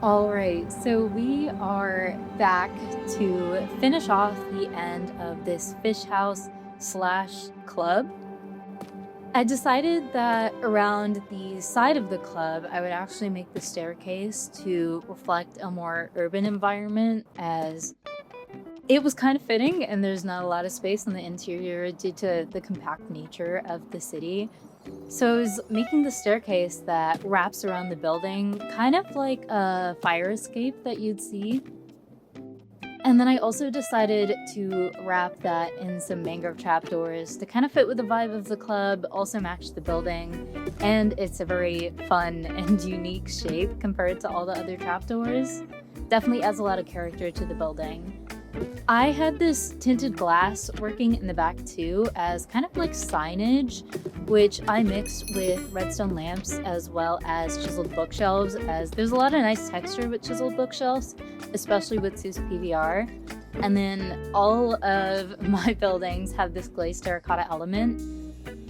All right, so we are back to finish off the end of this fish house slash club. I decided that around the side of the club, I would actually make the staircase to reflect a more urban environment, as it was kind of fitting and there's not a lot of space in the interior due to the compact nature of the city. So I was making the staircase that wraps around the building, kind of like a fire escape that you'd see. And then I also decided to wrap that in some mangrove trapdoors to kind of fit with the vibe of the club, also match the building. And it's a very fun and unique shape compared to all the other trapdoors. Definitely adds a lot of character to the building. I had this tinted glass working in the back too as kind of like signage, which I mixed with redstone lamps as well as chiseled bookshelves, as there's a lot of nice texture with chiseled bookshelves, especially with Seuss PVR. And then all of my buildings have this glazed terracotta element.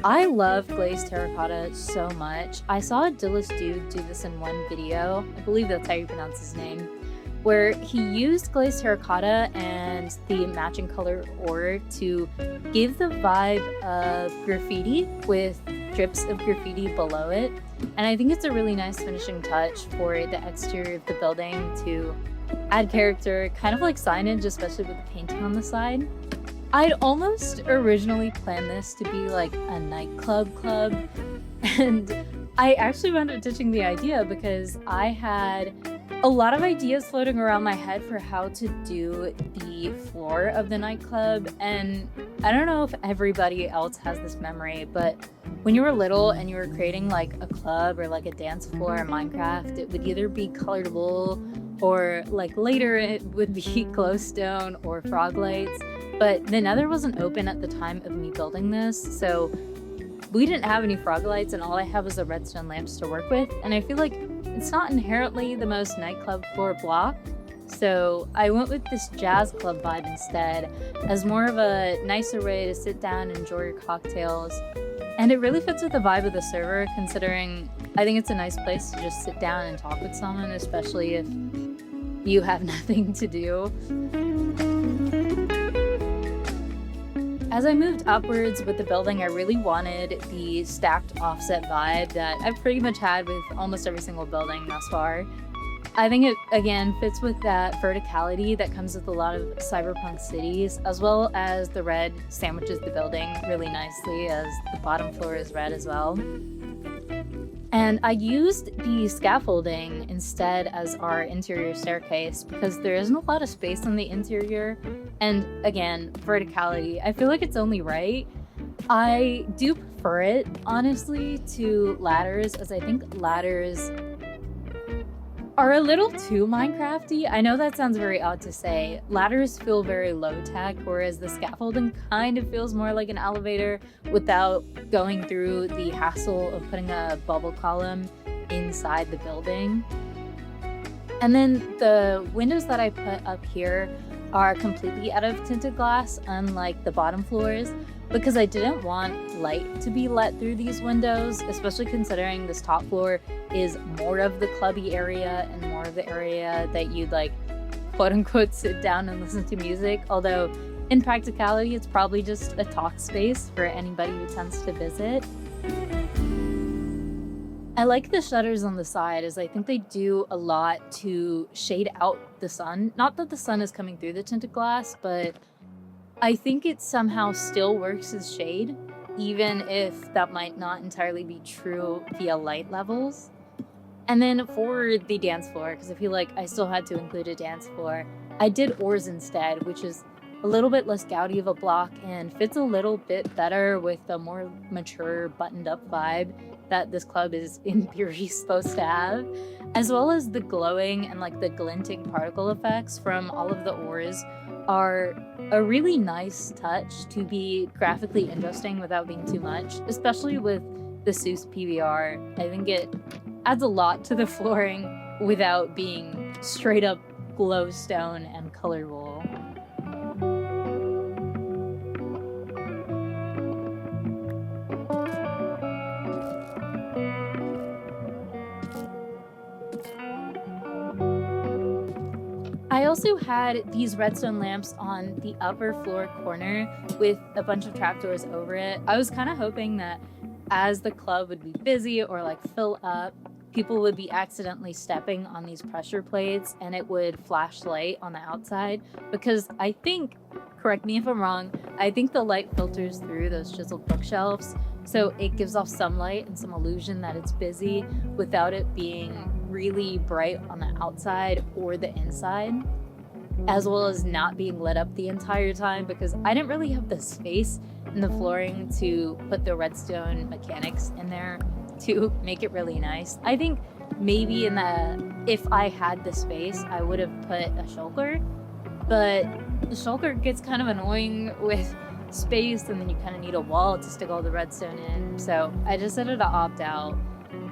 I love glazed terracotta so much. I saw a Dillis dude do this in one video. I believe that's how you pronounce his name, where he used glazed terracotta and the matching color ore to give the vibe of graffiti with drips of graffiti below it. And I think it's a really nice finishing touch for the exterior of the building to add character, kind of like signage, especially with the painting on the side. I'd almost originally planned this to be like a nightclub club, and I actually wound up ditching the idea because I had a lot of ideas floating around my head for how to do the floor of the nightclub. And I don't know if everybody else has this memory, but when you were little and you were creating like a club or like a dance floor in Minecraft, it would either be colored wool or like later it would be glowstone or frog lights. But the nether wasn't open at the time of me building this, so we didn't have any frog lights and all I had was the redstone lamps to work with. And I feel like it's not inherently the most nightclub floor block, so I went with this jazz club vibe instead, as more of a nicer way to sit down and enjoy your cocktails. And it really fits with the vibe of the server, considering I think it's a nice place to just sit down and talk with someone, especially if you have nothing to do. As I moved upwards with the building, I really wanted the stacked offset vibe that I've pretty much had with almost every single building thus far. I think it, again, fits with that verticality that comes with a lot of cyberpunk cities, as well as the red sandwiches the building really nicely, as the bottom floor is red as well. And I used the scaffolding instead as our interior staircase because there isn't a lot of space in the interior. And again, verticality, I feel like it's only right. I do prefer it, honestly, to ladders, as I think ladders are a little too Minecrafty. I know that sounds very odd to say. Ladders feel very low tech, whereas the scaffolding kind of feels more like an elevator without going through the hassle of putting a bubble column inside the building. And then the windows that I put up here are completely out of tinted glass, unlike the bottom floors, because I didn't want light to be let through these windows, especially considering this top floor is more of the clubby area and more of the area that you'd like quote unquote sit down and listen to music, although in practicality it's probably just a talk space for anybody who tends to visit. I like the shutters on the side, as I think they do a lot to shade out the sun. Not that the sun is coming through the tinted glass, but I think it somehow still works as shade, even if that might not entirely be true via light levels. And then for the dance floor, because I feel like I still had to include a dance floor, I did ores instead, which is a little bit less gaudy of a block and fits a little bit better with the more mature, buttoned up vibe that this club is in theory supposed to have, as well as the glowing and like the glinting particle effects from all of the ores are a really nice touch to be graphically interesting without being too much, especially with the Seuss PVR. I think it adds a lot to the flooring without being straight up glowstone and color wool. also had these redstone lamps on the upper floor corner with a bunch of trapdoors over it. I was kind of hoping that as the club would be busy or like fill up, people would be accidentally stepping on these pressure plates and it would flash light on the outside, because I think, correct me if I'm wrong, I think the light filters through those chiseled bookshelves, so it gives off some light and some illusion that it's busy without it being really bright on the outside or the inside, as well as not being lit up the entire time, because I didn't really have the space in the flooring to put the redstone mechanics in there to make it really nice. I think maybe if I had the space, I would have put a shulker, but the shulker gets kind of annoying with space, and then you kind of need a wall to stick all the redstone in, so I decided to opt out.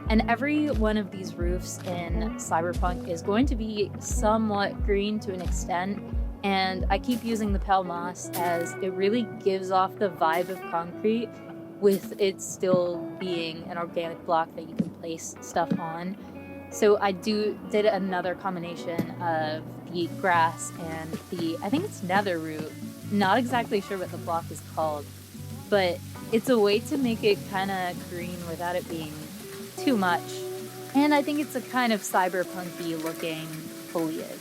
And every one of these roofs in Cyberpunk is going to be somewhat green to an extent, and I keep using the pale moss as it really gives off the vibe of concrete with it still being an organic block that you can place stuff on. So I did another combination of the grass and I think it's nether root. Not exactly sure what the block is called, but it's a way to make it kind of green without it being too much. And I think it's a kind of cyberpunky looking foliage.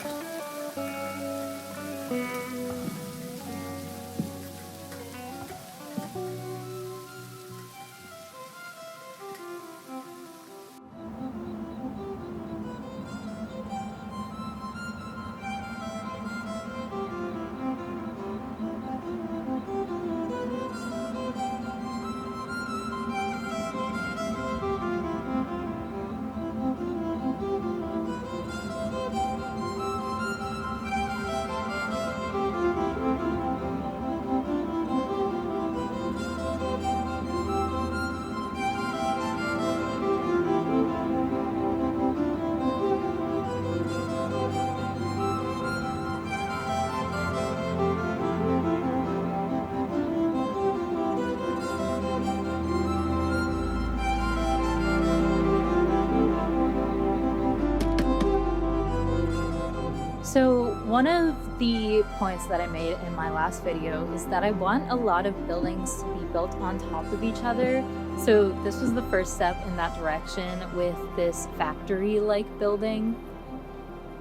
So one of the points that I made in my last video is that I want a lot of buildings to be built on top of each other. So this was the first step in that direction with this factory-like building.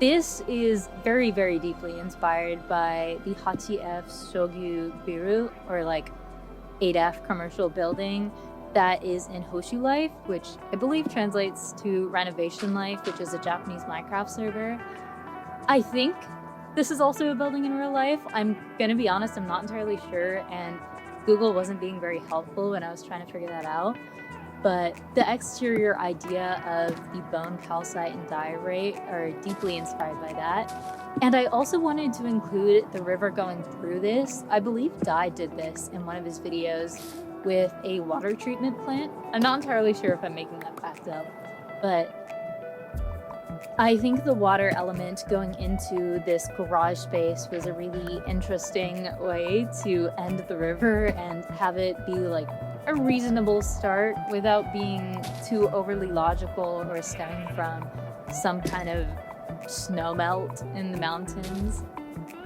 This is very, very deeply inspired by the Hachi-F Shogyu Biru, or like 8F commercial building that is in Hoshu Life, which I believe translates to Renovation Life, which is a Japanese Minecraft server. I think this is also a building in real life. I'm gonna be honest, I'm not entirely sure, and Google wasn't being very helpful when I was trying to figure that out. But the exterior idea of the bone, calcite, and diorite are deeply inspired by that. And I also wanted to include the river going through this. I believe Dai did this in one of his videos with a water treatment plant. I'm not entirely sure if I'm making that fact up, but I think the water element going into this garage space was a really interesting way to end the river and have it be like a reasonable start without being too overly logical or stemming from some kind of snow melt in the mountains.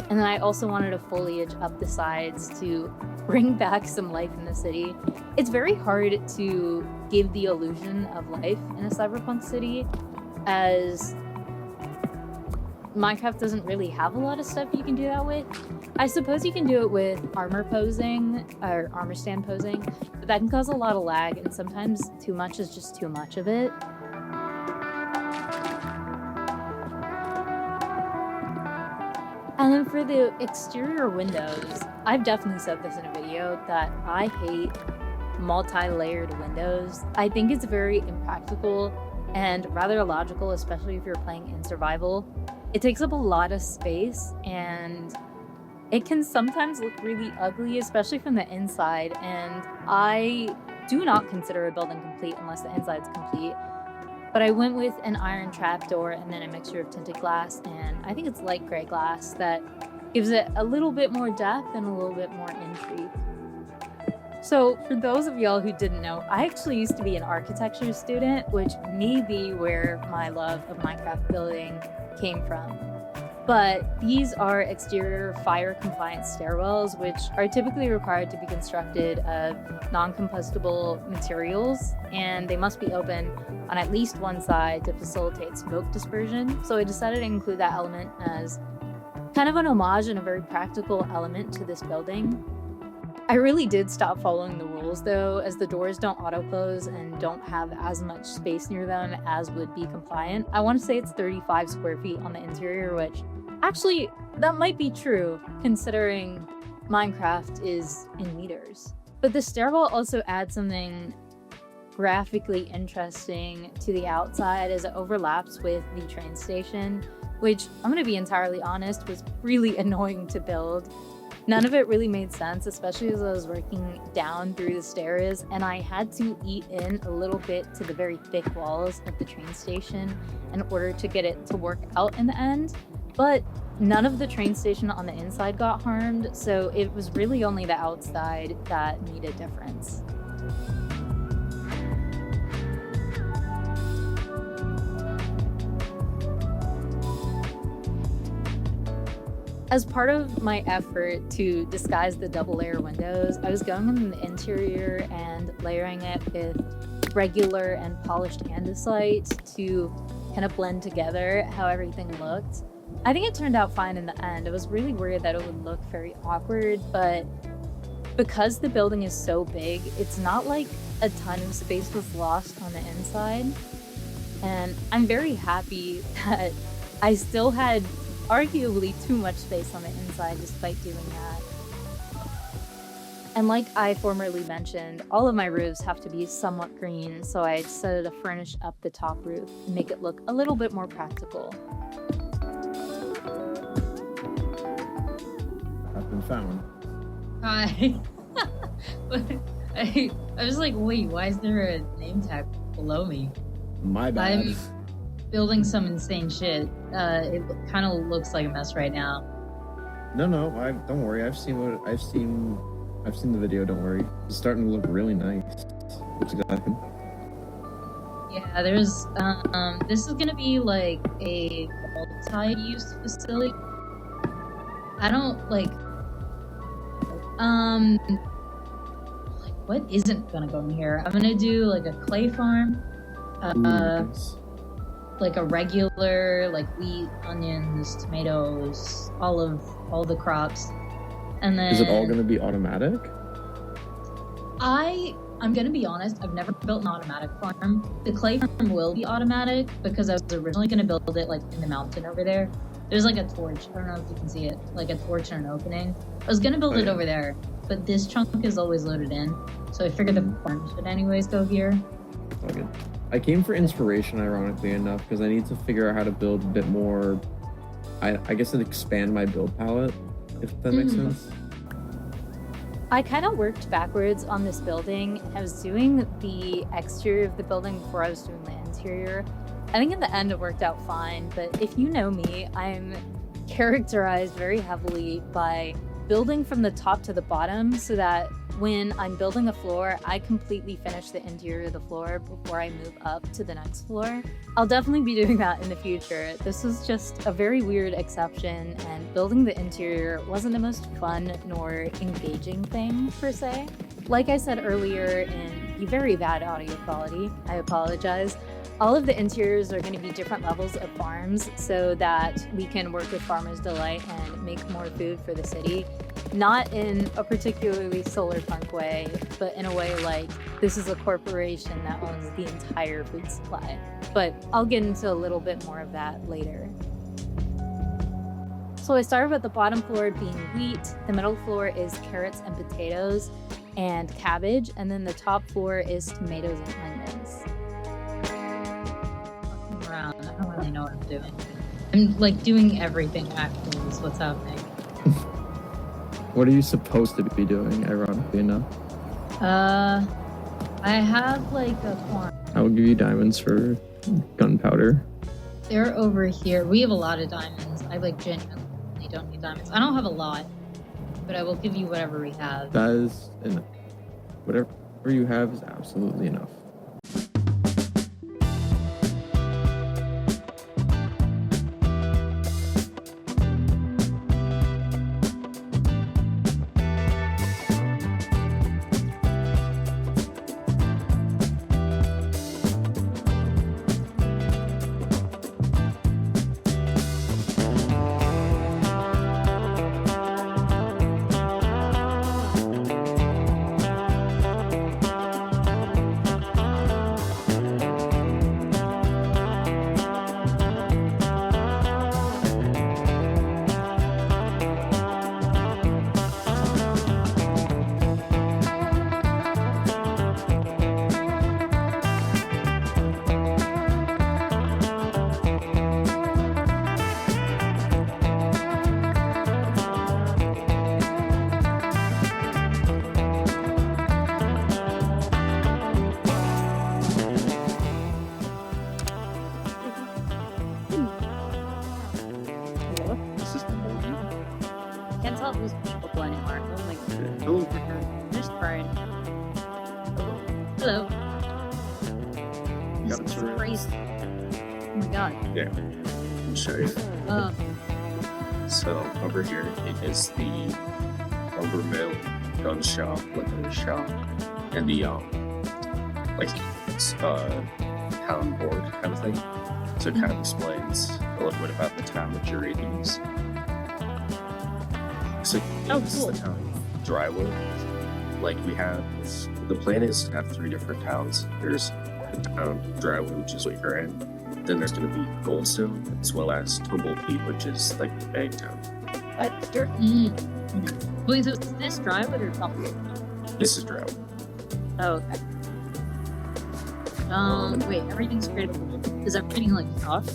And then I also wanted a foliage up the sides to bring back some life in the city. It's very hard to give the illusion of life in a cyberpunk city, as Minecraft doesn't really have a lot of stuff you can do that with. I suppose you can do it with armor posing or armor stand posing, but that can cause a lot of lag, and sometimes too much is just too much of it. And then for the exterior windows, I've definitely said this in a video that I hate multi-layered windows. I think it's very impractical and rather illogical, especially if you're playing in survival. It takes up a lot of space, and it can sometimes look really ugly, especially from the inside, and I do not consider a building complete unless the inside's complete. But I went with an iron trapdoor and then a mixture of tinted glass, and I think it's light gray glass that gives it a little bit more depth and a little bit more intrigue. So for those of y'all who didn't know, I actually used to be an architecture student, which may be where my love of Minecraft building came from. But these are exterior fire-compliant stairwells, which are typically required to be constructed of non-combustible materials, and they must be open on at least one side to facilitate smoke dispersion. So I decided to include that element as kind of an homage and a very practical element to this building. I really did stop following the rules though, as the doors don't auto-close and don't have as much space near them as would be compliant. I want to say it's 35 square feet on the interior, which actually, that might be true considering Minecraft is in meters. But the stairwell also adds something graphically interesting to the outside as it overlaps with the train station, which I'm going to be entirely honest, was really annoying to build. None of it really made sense, especially as I was working down through the stairs, and I had to eat in a little bit to the very thick walls of the train station in order to get it to work out in the end. But none of the train station on the inside got harmed, so it was really only the outside that made a difference. As part of my effort to disguise the double layer windows, I was going in the interior and layering it with regular and polished andesite to kind of blend together how everything looked. I think it turned out fine in the end. I was really worried that it would look very awkward, but because the building is so big, it's not like a ton of space was lost on the inside. And I'm very happy that I still had arguably too much space on the inside despite doing that. And like I formerly mentioned, all of my roofs have to be somewhat green, so I decided to furnish up the top roof and make it look a little bit more practical. I've been found. Hi. I was like, wait, why is there a name tag below me? My bad. I'm building some insane shit. It kind of looks like a mess right now. No, don't worry. I've seen the video. Don't worry. It's starting to look really nice. What's exactly? Yeah, there's this is gonna be like a multi-use facility. I don't like what isn't gonna go in here? I'm gonna do like a clay farm, Nice. like a regular like wheat, onions, tomatoes, all the crops, and then Is it all going to be automatic? I'm gonna be honest, I've never built an automatic farm. The clay farm will be automatic because I was originally gonna build it like in the mountain over there. There's like a torch, I don't know if you can see it, like a torch and an opening. I was gonna build it over there, but this chunk is always loaded in, so I figured the farm should anyways go here. All good. I came for inspiration, ironically enough, because I need to figure out how to build a bit more. I guess I'd expand my build palette, if that makes sense. I kind of worked backwards on this building. I was doing the exterior of the building before I was doing the interior. I think in the end it worked out fine, but if you know me, I'm characterized very heavily by building from the top to the bottom so that when I'm building a floor, I completely finish the interior of the floor before I move up to the next floor. I'll definitely be doing that in the future. This was just a very weird exception, and building the interior wasn't the most fun nor engaging thing per se. Like I said earlier in the very bad audio quality, I apologize. All of the interiors are going to be different levels of farms so that we can work with Farmer's Delight and make more food for the city. Not in a particularly Cyberpunk way, but in a way like this is a corporation that owns the entire food supply. But I'll get into a little bit more of that later. So I started with the bottom floor being wheat, the middle floor is carrots and potatoes and cabbage, and then the top floor is tomatoes and onions. Around. I don't really know what I'm doing. I'm like doing everything actually is what's happening. What are you supposed to be doing, ironically enough? I have like a farm. I will give you diamonds for gunpowder. They're over here. We have a lot of diamonds. I like genuinely don't need diamonds. I don't have a lot, but I will give you whatever we have. That is enough. Whatever you have is absolutely enough. people anymore. Oh my god. Oh, Just Brian. Hello. you got a Jesus turret. Christ. Oh my god. Yeah, I'll show you. Uh, So over here it is the lumber mill, gun shop, liquor shop, and the like it's town board kind of thing. So it kind of explains a little bit about the town that you're in. So Oh, this is cool. the town of Drywood. Like we have the plan is to have 3 different towns. There's the town of Drywood, which is what you're in. Then there's going to be Goldstone, as well as Tumblebee, which is like the bank town. Wait, so is this Drywood or something? This is Drywood. Oh, okay. Wait, everything's created. Is everything like soft?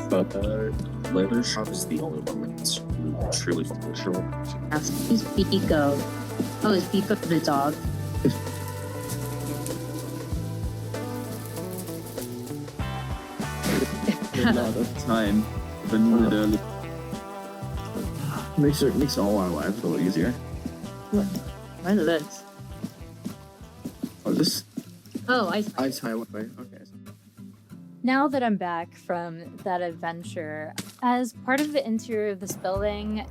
But leather shop is the only one that's truly functional. He's Pico. Oh, is Pico the dog? A lot of time than with early. Makes all our lives a little easier. Why is this? Oh, this Oh, ice highway. Okay. Now that I'm back from that adventure, as part of the interior of this building,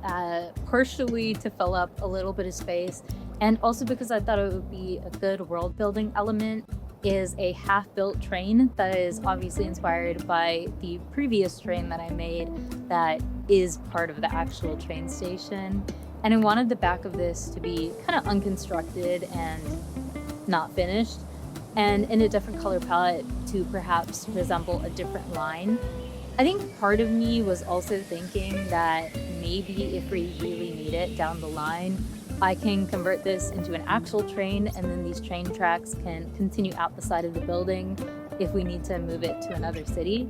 partially to fill up a little bit of space, and also because I thought it would be a good world building element, is a half-built train that is obviously inspired by the previous train that I made that is part of the actual train station. And I wanted the back of this to be kind of unconstructed and not finished, and in a different color palette to perhaps resemble a different line. I think part of me was also thinking that maybe if we really need it down the line, I can convert this into an actual train, and then these train tracks can continue out the side of the building if we need to move it to another city.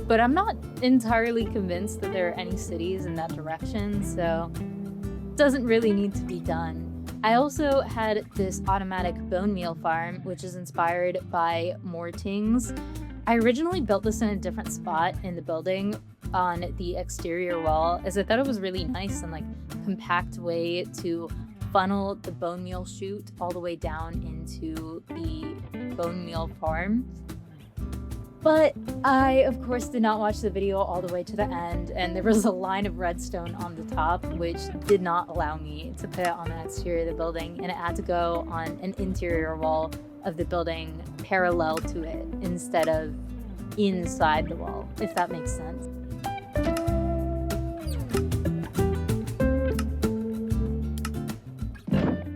But I'm not entirely convinced that there are any cities in that direction, so it doesn't really need to be done. I also had this automatic bone meal farm, which is inspired by Mortings. I originally built this in a different spot in the building on the exterior wall, as I thought it was really nice and like compact way to funnel the bone meal chute all the way down into the bone meal farm. But I, of course, did not watch the video all the way to the end, and there was a line of redstone on the top, which did not allow me to put it on the exterior of the building, and it had to go on an interior wall of the building parallel to it instead of inside the wall, if that makes sense.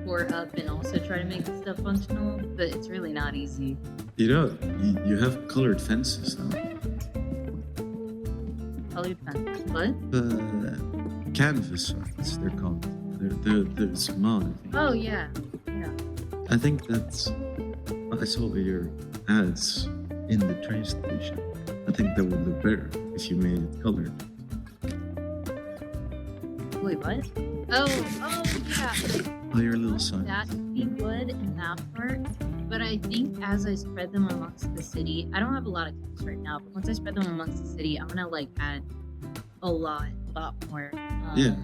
Or up and also try to make the stuff functional, but it's really not easy. You know, you have colored fences now. Colored fence. What? Canvas ones, they're called. They're small. Oh yeah. I think that's. I saw your ads in the train station. I think that would look better if you made it colored. Wait, what? Oh yeah. Oh, your little sign. That would be good in that part. But I think as I spread them amongst the city, I don't have a lot of cups right now, but once I spread them amongst the city, I'm gonna like add a lot more Yeah.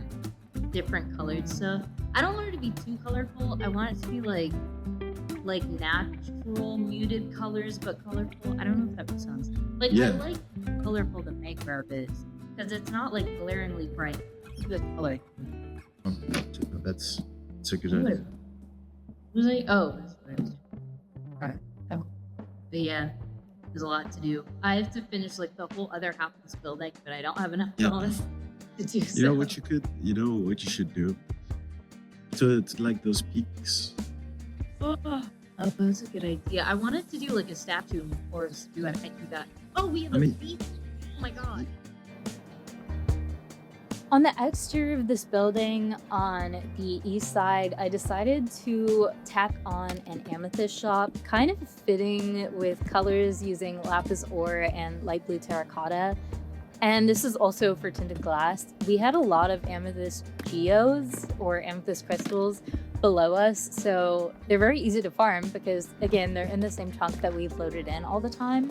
different colored stuff. I don't want it to be too colorful. I want it to be like natural muted colors, but colorful. I don't know if that makes sense. Like I Yeah. like colorful the maker is because it's not like glaringly bright. It's good color. That's a good What idea. was I? Oh, that's what I was doing. Right. Oh. But yeah, there's a lot to do. I have to finish like the whole other half of this building, but I don't have enough Yeah. dollars to do so. You know what you should do? So it's like those peaks. Oh, that's a good idea. I wanted to do like a statue or do I can't do that. Oh, we have a beach. Oh my god. On the exterior of this building on the east side, I decided to tack on an amethyst shop, kind of fitting with colors using lapis ore and light blue terracotta. And this is also for tinted glass. We had a lot of amethyst geodes or amethyst crystals below us, so they're very easy to farm because, again, they're in the same chunk that we've loaded in all the time.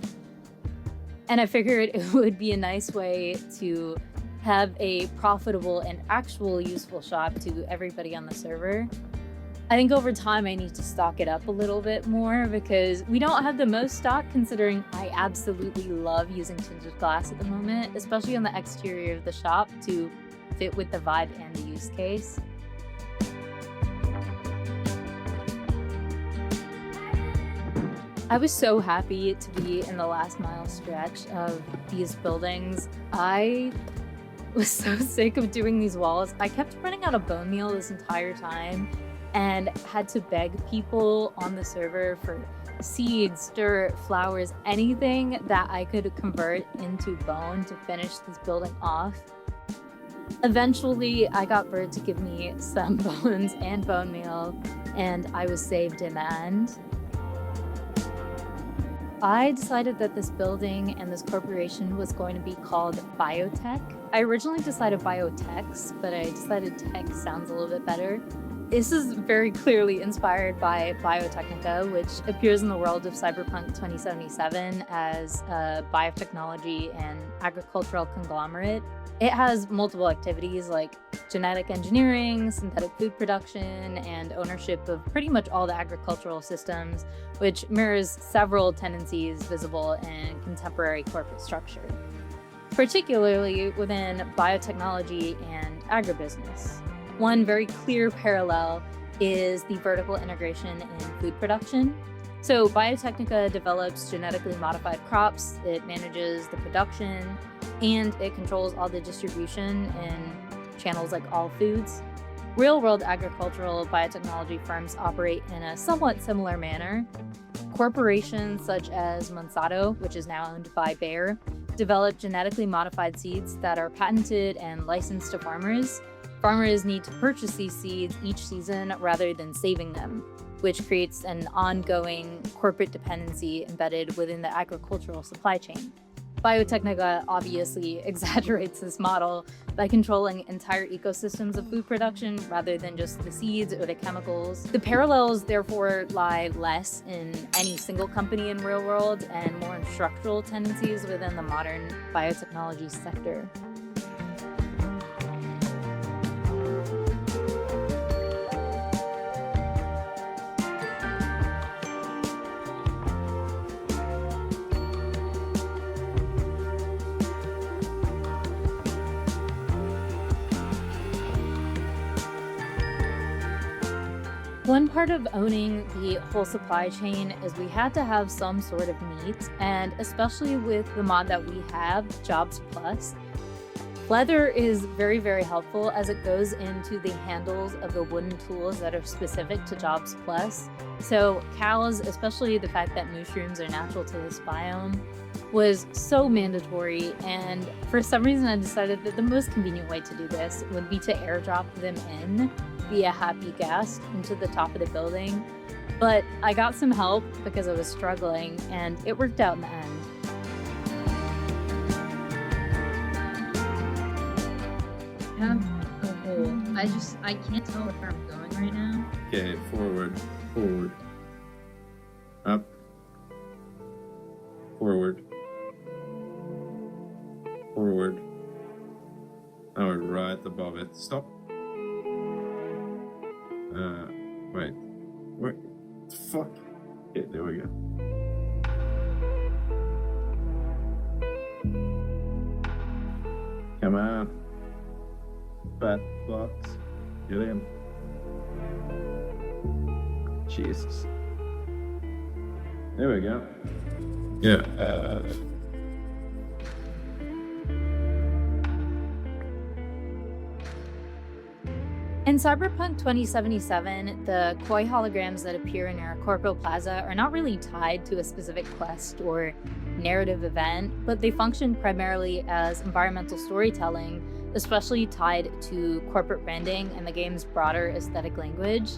And I figured it would be a nice way to have a profitable and actual useful shop to everybody on the server. I think over time I need to stock it up a little bit more because we don't have the most stock, considering I absolutely love using tinted glass at the moment, especially on the exterior of the shop to fit with the vibe and the use case. I was so happy to be in the last mile stretch of these buildings. I was so sick of doing these walls. I kept running out of bone meal this entire time and had to beg people on the server for seeds, dirt, flowers, anything that I could convert into bone to finish this building off. Eventually, I got Bird to give me some bones and bone meal, and I was saved in the end. I decided that this building and this corporation was going to be called Biotech. I originally decided Biotechs, but I decided tech sounds a little bit better. This is very clearly inspired by Biotechnica, which appears in the world of Cyberpunk 2077 as a biotechnology and agricultural conglomerate. It has multiple activities like genetic engineering, synthetic food production, and ownership of pretty much all the agricultural systems, which mirrors several tendencies visible in contemporary corporate structure, particularly within biotechnology and agribusiness. One very clear parallel is the vertical integration in food production. So Biotechnica develops genetically modified crops, it manages the production, and it controls all the distribution in channels like All Foods. Real-world agricultural biotechnology firms operate in a somewhat similar manner. Corporations such as Monsanto, which is now owned by Bayer, develop genetically modified seeds that are patented and licensed to farmers. Farmers need to purchase these seeds each season rather than saving them, which creates an ongoing corporate dependency embedded within the agricultural supply chain. Biotechnica obviously exaggerates this model by controlling entire ecosystems of food production rather than just the seeds or the chemicals. The parallels, therefore, lie less in any single company in real world and more in structural tendencies within the modern biotechnology sector. One part of owning the whole supply chain is we had to have some sort of meat, and especially with the mod that we have, Jobs Plus, leather is very, very helpful as it goes into the handles of the wooden tools that are specific to Jobs Plus. So cows, especially the fact that mushrooms are natural to this biome, was so mandatory, and for some reason I decided that the most convenient way to do this would be to airdrop them in via Happy Guest into the top of the building. But I got some help because I was struggling, and it worked out in the end. I have a hole. I can't tell where I'm going right now. Okay, forward. Up. Forward. Now we're right above it. Stop. Wait. What the fuck? Okay, there we go. Come on. Fat box. Get in. Jesus. There we go. Yeah. In Cyberpunk 2077, the koi holograms that appear in our Corpo Plaza are not really tied to a specific quest or narrative event, but they function primarily as environmental storytelling, especially tied to corporate branding and the game's broader aesthetic language.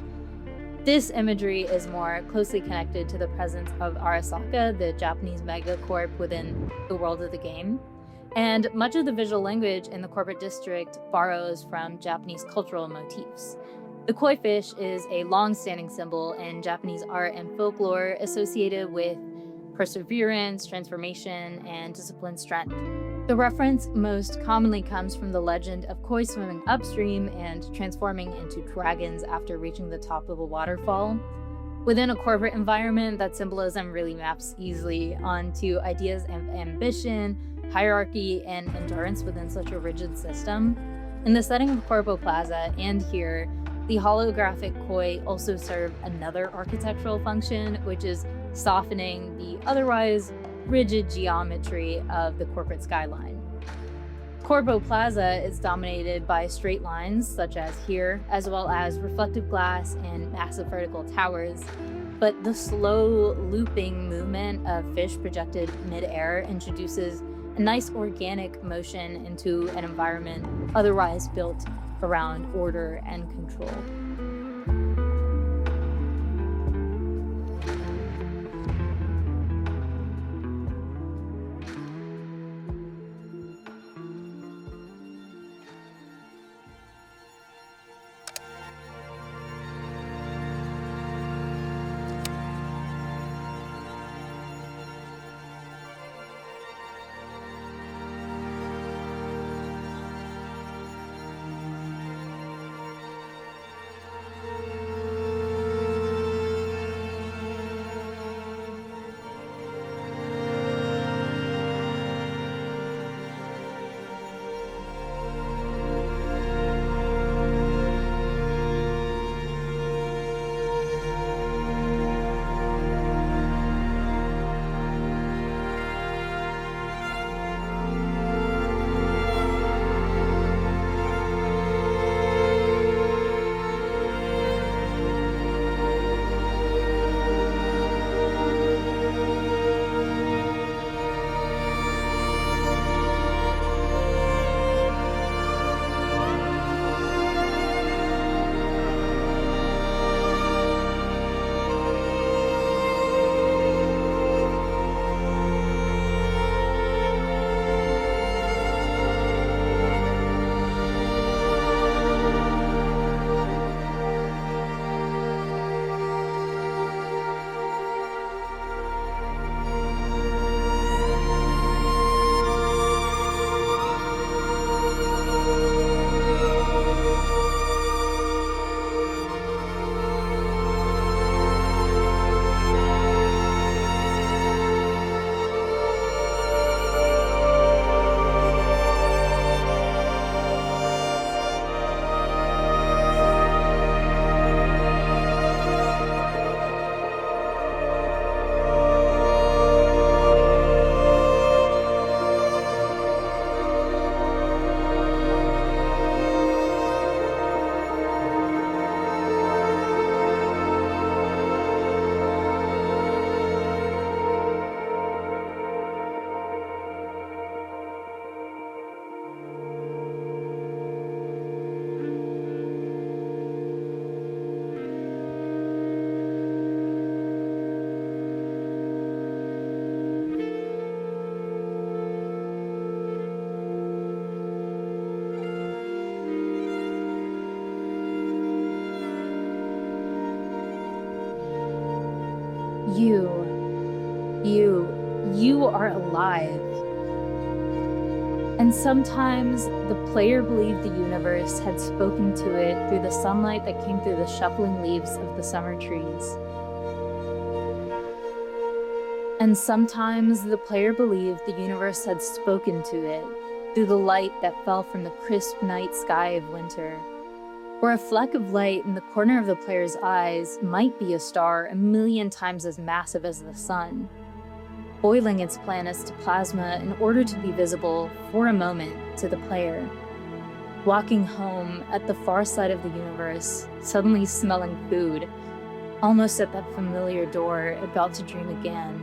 This imagery is more closely connected to the presence of Arasaka, the Japanese megacorp within the world of the game. And much of the visual language in the corporate district borrows from Japanese cultural motifs. The koi fish is a long-standing symbol in Japanese art and folklore associated with perseverance, transformation, and disciplined strength. The reference most commonly comes from the legend of koi swimming upstream and transforming into dragons after reaching the top of a waterfall. Within a corporate environment, that symbolism really maps easily onto ideas of ambition, hierarchy, and endurance within such a rigid system. In the setting of Corpo Plaza and here, the holographic koi also serve another architectural function, which is softening the otherwise rigid geometry of the corporate skyline. Corpo Plaza is dominated by straight lines, such as here, as well as reflective glass and massive vertical towers. But the slow looping movement of fish projected mid-air introduces a nice organic motion into an environment otherwise built around order and control. You are alive. And sometimes the player believed the universe had spoken to it through the sunlight that came through the shuffling leaves of the summer trees. And sometimes the player believed the universe had spoken to it through the light that fell from the crisp night sky of winter. Or a fleck of light in the corner of the player's eyes might be a star 1,000,000 times as massive as the sun, boiling its planets to plasma in order to be visible for a moment to the player. Walking home at the far side of the universe, suddenly smelling food, almost at that familiar door, about to dream again.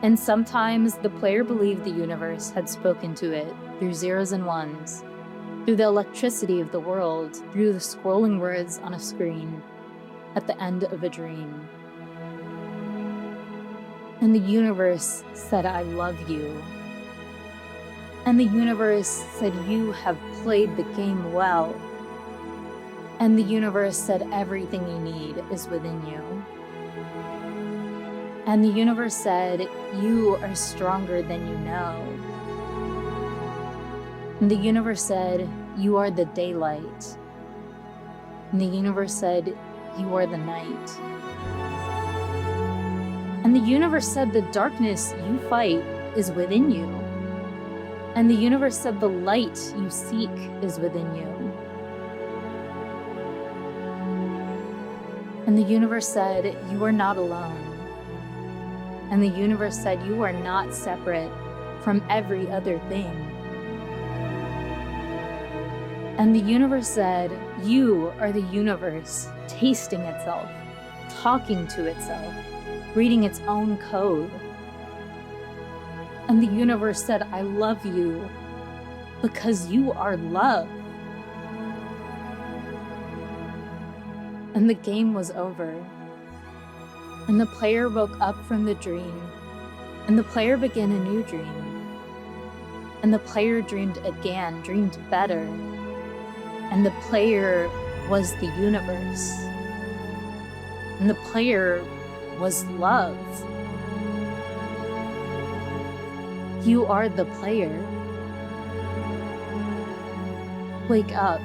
And sometimes the player believed the universe had spoken to it through zeros and ones, through the electricity of the world, through the scrolling words on a screen, at the end of a dream. And the universe said, "I love you." And the universe said, "You have played the game well." And the universe said, "Everything you need is within you." And the universe said, "You are stronger than you know." And the universe said, "You are the daylight." And the universe said, "You are the night." And the universe said, "The darkness you fight is within you." And the universe said, "The light you seek is within you." And the universe said, "You are not alone." And the universe said, "You are not separate from every other thing." And the universe said, "You are the universe tasting itself, talking to itself, reading its own code." And the universe said, "I love you because you are love." And the game was over. And the player woke up from the dream, and the player began a new dream. And the player dreamed again, dreamed better. And the player was the universe. And the player was love. You are the player. Wake up.